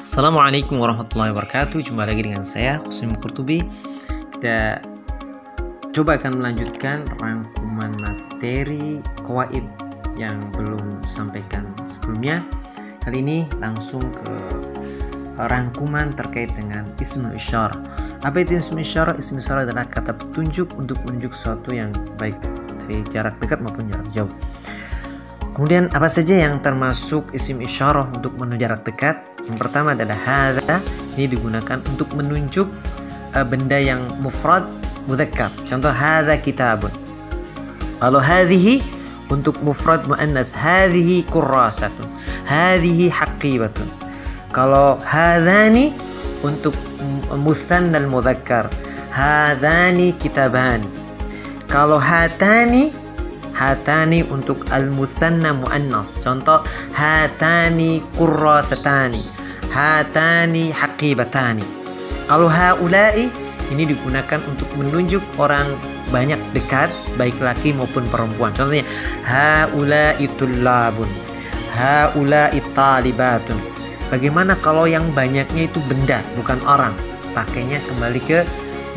Assalamualaikum warahmatullahi wabarakatuh. Jumpa lagi dengan saya Husni Qurtubi. Kita coba akan melanjutkan rangkuman materi qawaid yang belum sampaikan sebelumnya. Kali ini langsung ke rangkuman terkait dengan ismul isyarah. Apa itu ismul isyarah? Ismul isyarah adalah kata petunjuk untuk menunjuk sesuatu yang baik dari jarak dekat maupun jarak jauh. Kemudian apa saja yang termasuk isim isyarah untuk menuju jarak dekat? Yang pertama adalah hadza. Ini digunakan untuk menunjuk benda yang mufrad mudzakkar. Contoh hadza kitabun. Kalau hadhihi untuk mufrad muannas, hadhihi kurrasatun, hadhihi haqibatun. Kalau hadzani untuk mutsannal mudzakkar, hadzani kitabani. Kalau hatani untuk al-mutsanna muannas. Contoh hatani kurrasatani, hatani haqibatani. Kalau haula'i ini digunakan untuk menunjuk orang banyak dekat, baik laki maupun perempuan. Contohnya haula'i tullabun, haula'i talibatun. Bagaimana kalau yang banyaknya itu benda bukan orang? Pakainya kembali ke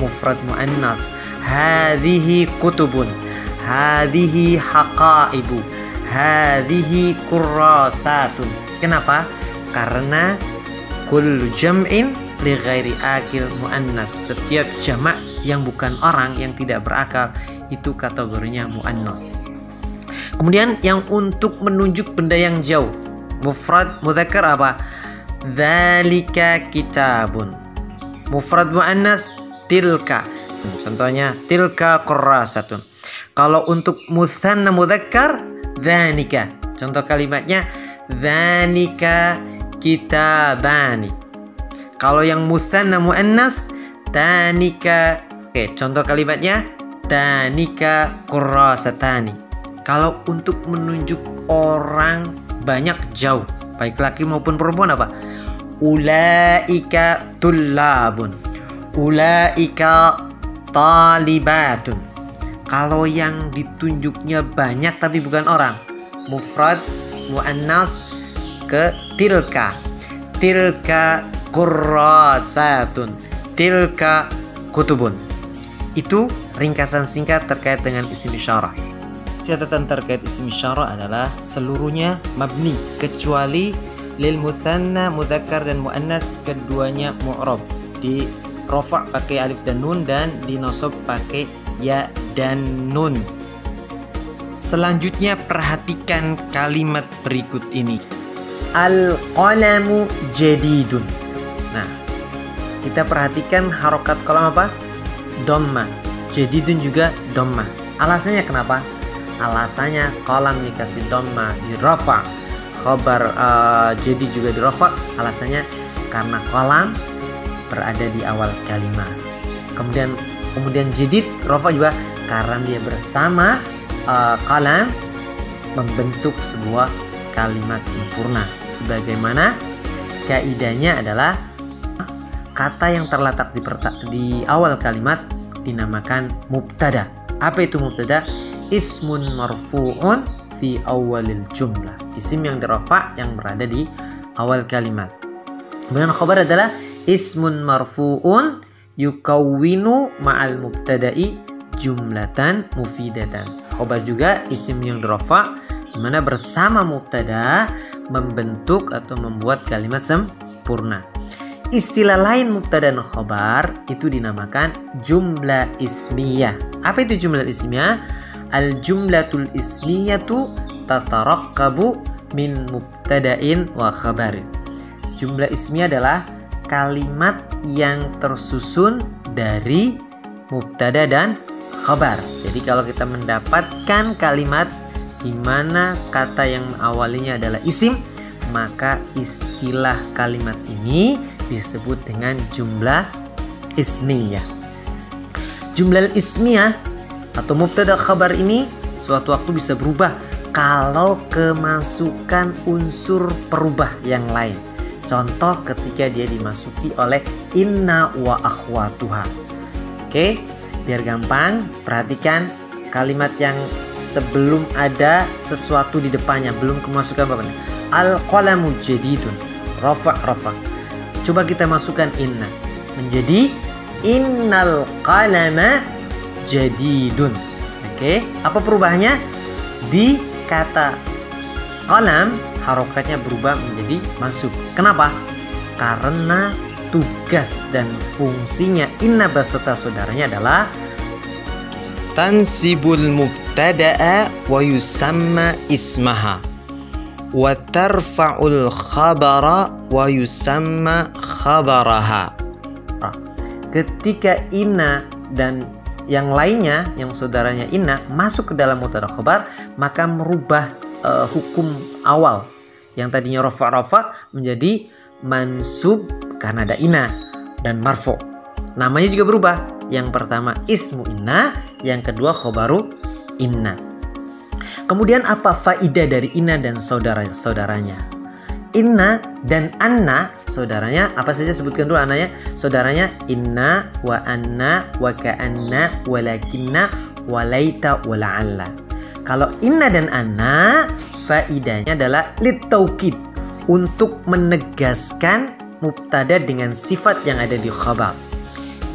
mufrad muannas. Hadhihi kutubun, hadhihi haqaibu, hadhihi kurrasatun. Kenapa? Karena kullu jam'in li ghairi akil muannas. Setiap jamak yang bukan orang, yang tidak berakal, itu kategorinya muannas. Kemudian yang untuk menunjuk benda yang jauh, mufrad mudzakkar apa? Dzalika kitabun. Mufrad muannas tilka. Contohnya tilka kurrasatun. Kalau untuk mutsanna mudzakkar, dzanika. Contoh kalimatnya dzanika kitabani. Kalau yang mutsanna muannas, tanika. Oke, contoh kalimatnya tanika kurrasatani. Kalau untuk menunjuk orang banyak jauh, baik laki maupun perempuan apa? Ulaika tullabun, ulaika talibatun. Kalau yang ditunjuknya banyak tapi bukan orang, mufrad muannas ke tilka, tilka kurrasatun, tilka kutubun. Itu ringkasan singkat terkait dengan isim isyarah. Catatan terkait isim isyarah adalah seluruhnya mabni kecuali lil mutsanna mudzakkar dan muannas, keduanya mu'rab. Di rafa' pakai alif dan nun, dan di nasab pakai ya dan nun. Selanjutnya perhatikan kalimat berikut ini. Al-qalamu jadidun. Nah, kita perhatikan harokat qalam apa? Dhamma. Jadidun juga dhamma. Alasannya kenapa? Alasannya qalam dikasih dhamma di rafa', khabar jadi juga di rafa'. Alasannya karena qalam berada di awal kalimat. Kemudian jadid rafa' juga karena dia bersama qalam membentuk sebuah kalimat sempurna. Sebagaimana kaidahnya adalah kata yang terletak di awal kalimat dinamakan mubtada. Apa itu mubtada? Ismun marfu'un fi awalil jumlah. Isim yang dirafa' yang berada di awal kalimat. Kemudian khabar adalah ismun marfu'un yukawwinu ma'al mubtada'i jumlatan mufidatan. Khabar juga isim yang dirafa' di mana bersama mubtada membentuk atau membuat kalimat sempurna. Istilah lain mubtada dan khabar itu dinamakan jumlah ismiyah. Apa itu jumlah ismiyah? Al-jumlatul ismiyatu tatarakkabu min mubtada'in wa khabarin. Jumlah ismiyah adalah kalimat yang tersusun dari mubtada dan khabar. Jadi kalau kita mendapatkan kalimat di mana kata yang awalnya adalah isim, maka istilah kalimat ini disebut dengan jumlah ismiyah. Jumlah ismiyah atau mubtada khabar ini suatu waktu bisa berubah kalau kemasukan unsur perubah yang lain. Contoh ketika dia dimasuki oleh inna wa akhwatuha. Oke, biar gampang, perhatikan kalimat yang sebelum ada sesuatu di depannya, belum kemasukan apa? Al-qalamu jadidun, rafa'. Coba kita masukkan inna menjadi innal qalama jadidun. Oke, apa perubahannya? Di kata qalam harokatnya berubah menjadi mansub. Kenapa? Karena tugas dan fungsinya inna beserta saudaranya adalah tansibul mubtada'a wa yusamma ismaha wa tarfa'ul khabara wa yusamma khabaraha. Ketika inna dan yang lainnya yang saudaranya inna masuk ke dalam mubtada khabar, maka merubah hukum awal yang tadinya rafa' menjadi mansub karena ada inna, dan marfu. Namanya juga berubah. Yang pertama ismu inna, yang kedua khobaru inna. Kemudian apa faidah dari inna dan saudara-saudaranya? Inna dan anna saudaranya apa saja, sebutkan dulu ananya. Saudaranya inna wa anna wa ka'anna walakinna walaita wa la'alla. Kalau inna dan anna faidahnya adalah litaukid, untuk menegaskan mubtada dengan sifat yang ada di khabar.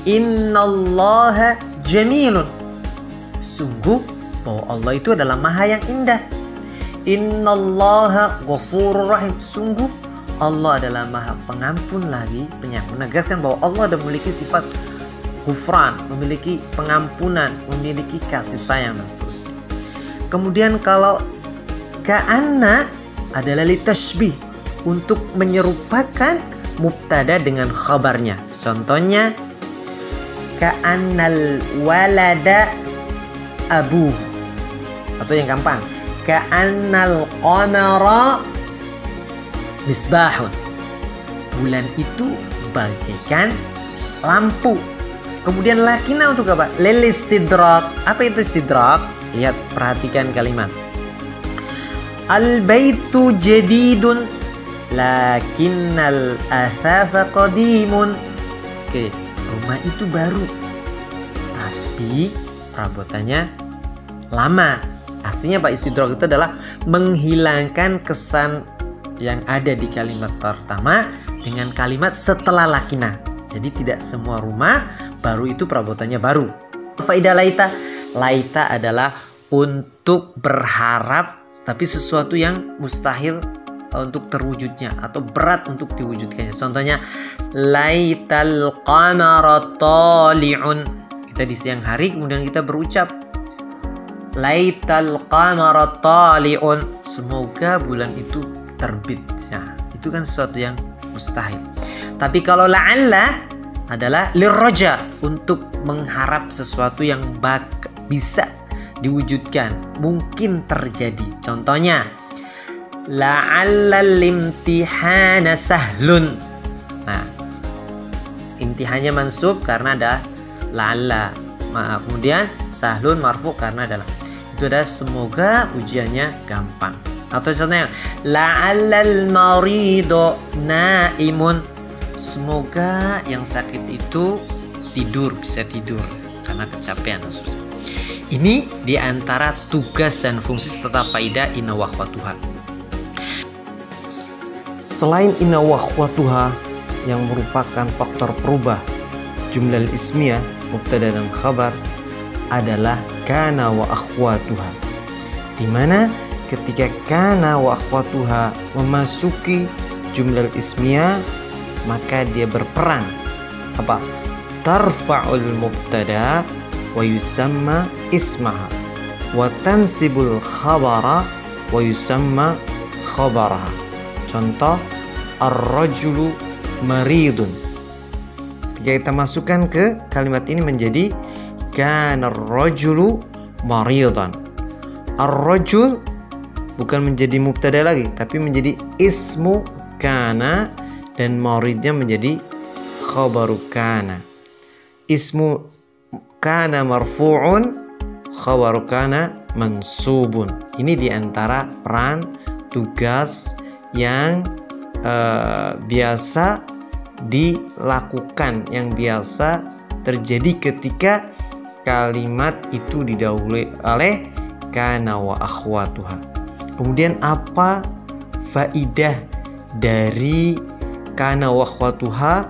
Innallaha jamilun. Sungguh bahwa Allah itu adalah maha yang indah. Innallaha ghafurur rahim. Sungguh Allah adalah maha pengampun lagi penyayang. Menegaskan bahwa Allah adalah memiliki sifat ghufran, memiliki pengampunan, memiliki kasih sayang dan seterusnya. Kemudian kalau ka'anna adalah litashbih, untuk menyerupakan mubtada dengan khabarnya. Contohnya ka'annal walada abuh, atau yang gampang ka'annal qamara misbahun. Bulan itu bagaikan lampu. Kemudian lakina untuk apa? Lil istidrak. Apa itu istidrak? Lihat, perhatikan kalimat. Al baitu jadidun lakinnal athatha qadimun. Oke, rumah itu baru tapi perabotannya lama. Artinya Pak, istidrak itu adalah menghilangkan kesan yang ada di kalimat pertama dengan kalimat setelah lakina. Jadi tidak semua rumah baru itu perabotannya baru. Faidah laita. Laita adalah untuk berharap tapi sesuatu yang mustahil untuk terwujudnya atau berat untuk diwujudkannya. Contohnya laital qamara tali'un. Kita di siang hari kemudian kita berucap laital qamara tali'un, semoga bulan itu terbit. Nah, itu kan sesuatu yang mustahil. Tapi kalau la'alla adalah lirraja, untuk mengharap sesuatu yang bisa diwujudkan, mungkin terjadi. Contohnya la'allal imtihana sahlun. Nah, imtihannya mansub karena ada la'alla. Kemudian sahlun marfu karena adalah. Itu adalah semoga ujiannya gampang. Atau contohnya la'allal marido naimun, semoga yang sakit itu bisa tidur karena kecapean. Ini diantara tugas dan fungsi serta faidah inna wa akhwatuha. Selain inna wa akhwatuha yang merupakan faktor perubah jumlah ismiyah mubtada dan khabar, adalah kana wa akhwatuha, di mana ketika kana wa akhwatuha memasuki jumlah ismiyah, maka dia berperan apa? Tarfa'ul mubtada wa yusamma ismaha wa tansibul khabara wa yusamma khabaraha. Contoh ar-rajulu maridun. Jika kita masukkan ke kalimat ini menjadi kana ar-rajulu maridan. Ar-rajul bukan menjadi mubtada lagi, tapi menjadi ismu kana, dan maridnya menjadi khabaru kana. Ismu kana marfu'un, khabaru kana mansubun. Ini diantara peran tugas yang biasa dilakukan, yang biasa terjadi ketika kalimat itu didahului oleh kana wa akhwatuha. Kemudian apa faidah dari kana wa akhwatuha.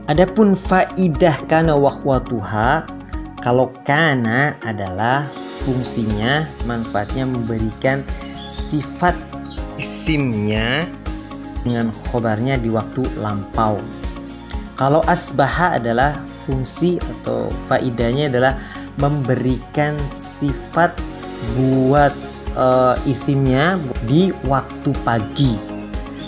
Adapun faidah kana wa akhwatuha, kalau kana adalah fungsinya, manfaatnya memberikan sifat isimnya dengan khobarnya di waktu lampau. Kalau asbaha adalah fungsi atau faidahnya adalah memberikan sifat buat isimnya di waktu pagi.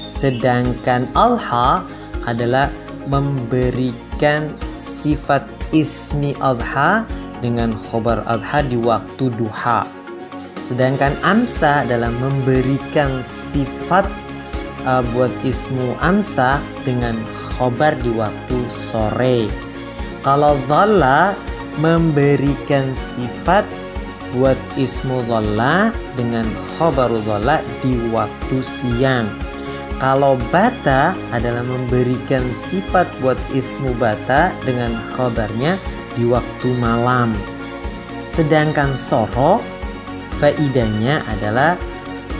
Sedangkan alha adalah memberikan sifat ismi adha dengan khobar adha di waktu duha. Sedangkan amsa adalah memberikan sifat buat ismu amsa dengan khobar di waktu sore. Kalau dhalla memberikan sifat buat ismu dhalla dengan khobar dhalla di waktu siang. Kalau bata adalah memberikan sifat buat ismu bata dengan khabarnya di waktu malam. Sedangkan soro faidahnya adalah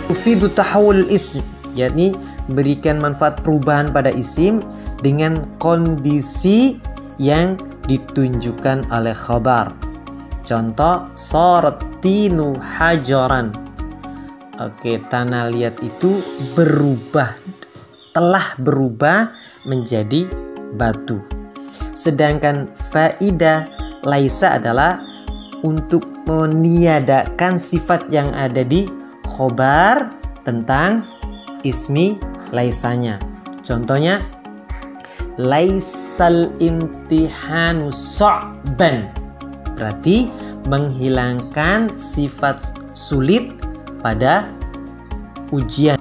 tufidu tahawul ism, yakni berikan manfaat perubahan pada isim dengan kondisi yang ditunjukkan oleh khabar. Contoh, sarat tinu hajaran. Oke, tanah liat itu telah berubah menjadi batu. Sedangkan faidah laisa adalah untuk meniadakan sifat yang ada di khobar tentang ismi laisanya. Contohnya, laisal imtihanu sa'ban, berarti menghilangkan sifat sulit pada ujian.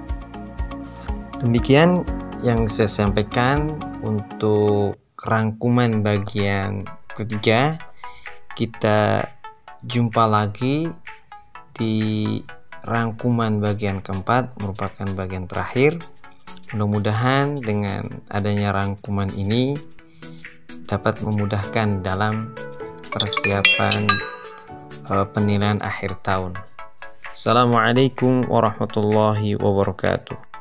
Demikian yang saya sampaikan untuk rangkuman bagian ketiga. Kita jumpa lagi di rangkuman bagian keempat, merupakan bagian terakhir. Mudah-mudahan dengan adanya rangkuman ini dapat memudahkan dalam persiapan penilaian akhir tahun. Assalamualaikum warahmatullahi wabarakatuh.